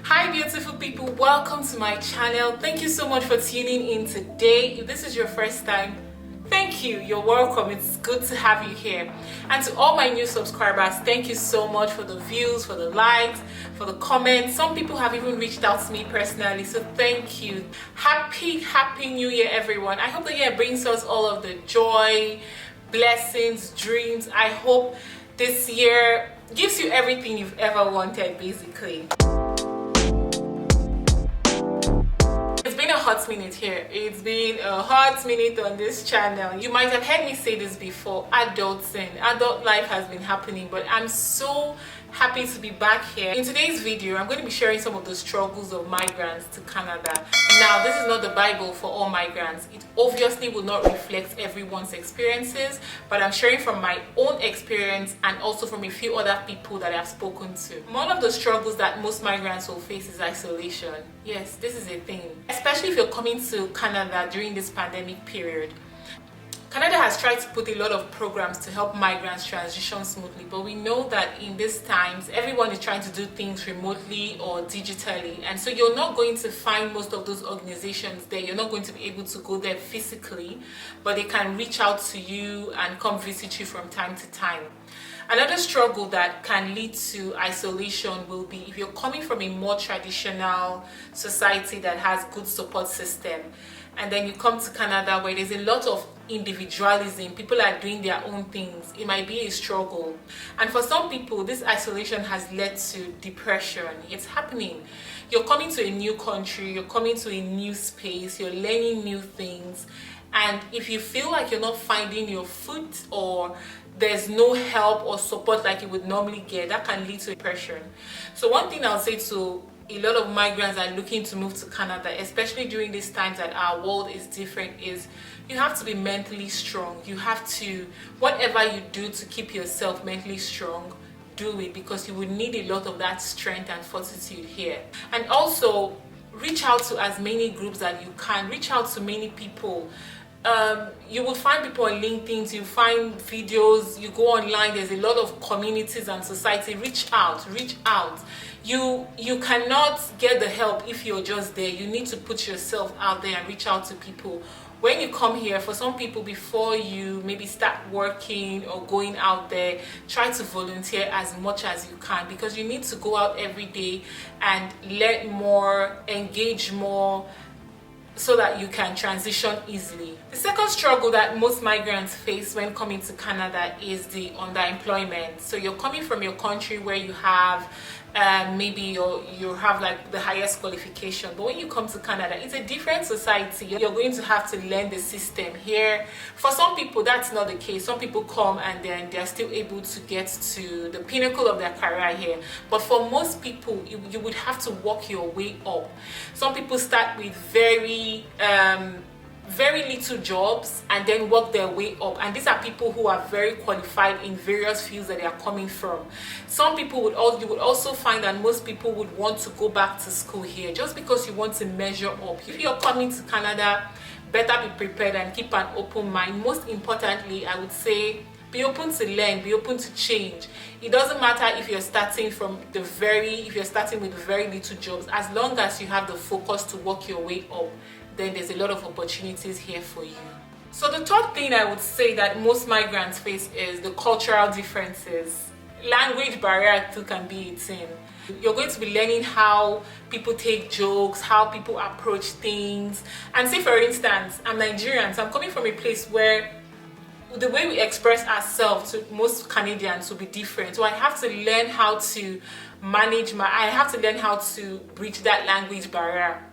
Hi beautiful people, welcome to my channel. Thank you so much for tuning in today. If this is your first time, thank you, you're welcome. It's good to have you here. And to all my new subscribers, thank you so much for the views, for the likes, for the comments. Some people have even reached out to me personally, so thank you. Happy New Year everyone. I hope the year brings us all of the joy, blessings, dreams. I hope this year gives you everything you've ever wanted, basically. It's been a hot minute here. It's been a hot minute on this channel. You might have heard me say this before. Adult life has been happening, but I'm so happy to be back here. In today's video, I'm going to be sharing some of the struggles of migrants to Canada. Now, this is not the Bible for all migrants. It obviously will not reflect everyone's experiences, but I'm sharing from my own experience and also from a few other people that I've spoken to. One of the struggles that most migrants will face is isolation. Yes, this is a thing, especially if you're coming to Canada during this pandemic period. Canada has tried to put a lot of programs to help migrants transition smoothly, but we know that in these times, everyone is trying to do things remotely or digitally, and so you're not going to find most of those organizations there. You're not going to be able to go there physically, but they can reach out to you and come visit you from time to time. Another struggle that can lead to isolation will be if you're coming from a more traditional society that has good support system, and then you come to Canada where there's a lot of individualism, people are doing their own things. It might be a struggle, and for some people this isolation has led to depression. It's happening. You're coming to a new country, you're coming to a new space, you're learning new things, and if you feel like you're not finding your foot or there's no help or support like you would normally get, that can lead to depression. So one thing I'll say to a lot of migrants that are looking to move to Canada, especially during these times that our world is different, is you have to be mentally strong. You have to, whatever you do to keep yourself mentally strong, do it, because you will need a lot of that strength and fortitude here. And also reach out to as many groups that you can. Reach out to many people. You will find people on LinkedIn, you find videos, you go online, there's a lot of communities and society. Reach out. You cannot get the help if you're just there. You need to put yourself out there and reach out to people. When you come here, for some people, before you maybe start working or going out there, try to volunteer as much as you can, because you need to go out every day and learn more, engage more, so that you can transition easily. The second struggle that most migrants face when coming to Canada is the underemployment. So you're coming from your country where you have maybe you have like the highest qualification, but when you come to Canada, it's a different society. You're going to have to learn the system here. For some people, that's not the case. Some people come and then they're still able to get to the pinnacle of their career here. But for most people, you would have to work your way up. Some people start with very little jobs and then work their way up, and these are people who are very qualified in various fields that they are coming from. Some people you would also find that most people would want to go back to school here just because you want to measure up. If you're coming to Canada, better be prepared and keep an open mind. Most importantly, I would say be open to learn, be open to change. It doesn't matter if you're starting with very little jobs, as long as you have the focus to work your way up, then there's a lot of opportunities here for you. So the third thing I would say that most migrants face is the cultural differences. Language barrier too can be a thing. You're going to be learning how people take jokes, how people approach things. And say for instance, I'm Nigerian, so I'm coming from a place where the way we express ourselves to most Canadians will be different. So I have to learn how to I have to learn how to breach that language barrier.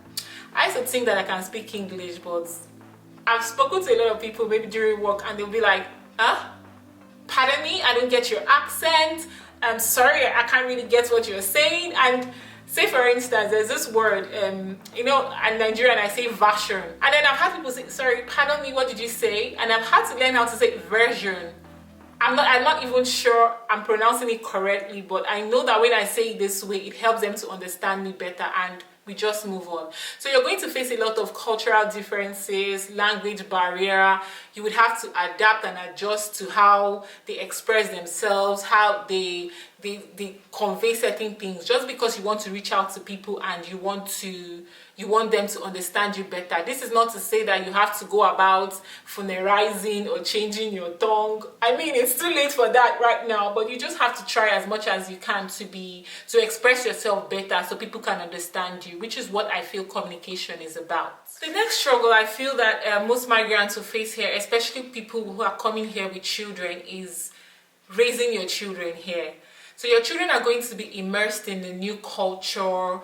I used to think that I can speak English, but I've spoken to a lot of people maybe during work and they'll be like, pardon me, I don't get your accent. I'm sorry, I can't really get what you're saying. And say for instance, there's this word, I'm Nigerian, I say version. And then I've had people say, sorry, pardon me, what did you say? And I've had to learn how to say version. I'm not even sure I'm pronouncing it correctly, but I know that when I say it this way, it helps them to understand me better. And we just move on. So you're going to face a lot of cultural differences, language barrier. You would have to adapt and adjust to how they express themselves, how they convey certain things, just because you want to reach out to people and you want them to understand you better. This is not to say that you have to go about phonerizing or changing your tongue. I mean, it's too late for that right now, but you just have to try as much as you can to express yourself better so people can understand you, which is what I feel communication is about. The next struggle I feel that most migrants will face here, especially people who are coming here with children, is raising your children here. So your children are going to be immersed in the new culture.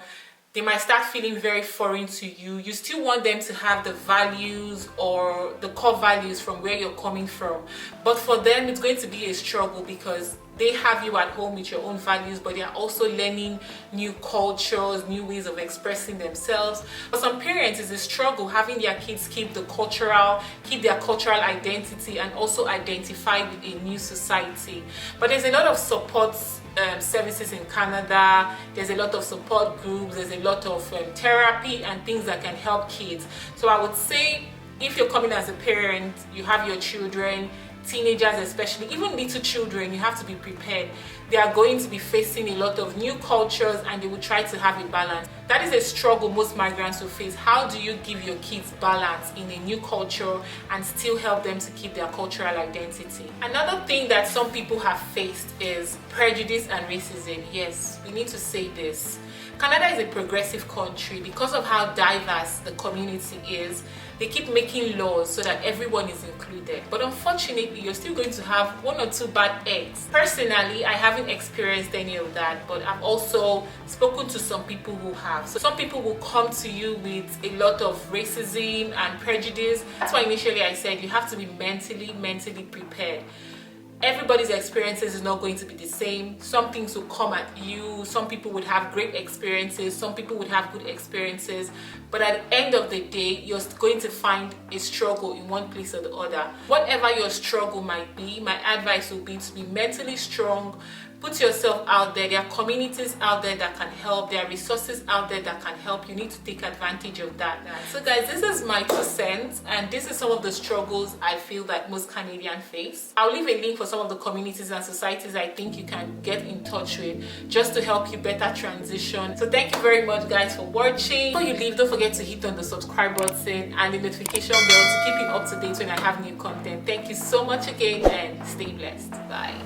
They might start feeling very foreign to you. You still want them to have the values or the core values from where you're coming from. But for them, it's going to be a struggle because they have you at home with your own values, but they are also learning new cultures, new ways of expressing themselves. For some parents, it's a struggle having their kids keep their cultural identity and also identify with a new society. But there's a lot of support services in Canada. There's a lot of support groups, there's a lot of therapy and things that can help kids. So I would say, if you're coming as a parent, you have your children, teenagers especially, even little children, you have to be prepared. They are going to be facing a lot of new cultures and they will try to have a balance. That is a struggle most migrants will face. How do you give your kids balance in a new culture and still help them to keep their cultural identity? Another thing that some people have faced is prejudice and racism. Yes, we need to say this. Canada is a progressive country. Because of how diverse the community is, they keep making laws so that everyone is included. But unfortunately, you're still going to have one or two bad eggs. Personally, I haven't experienced any of that, but I've also spoken to some people who have. So some people will come to you with a lot of racism and prejudice. That's why initially I said you have to be mentally prepared. Everybody's experiences is not going to be the same. Some things will come at you. Some people would have great experiences. Some people would have good experiences. But at the end of the day, you're going to find a struggle in one place or the other. Whatever your struggle might be, my advice would be to be mentally strong. Put yourself out there. There are communities out there that can help. There are resources out there that can help. You need to take advantage of that. So guys, this is my 2 cents, and this is some of the struggles I feel that most Canadians face. I'll leave a link for some of the communities and societies I think you can get in touch with just to help you better transition. So thank you very much guys for watching. Before you leave, don't forget to hit on the subscribe button and the notification bell to keep you up to date when I have new content. Thank you so much again and stay blessed. Bye.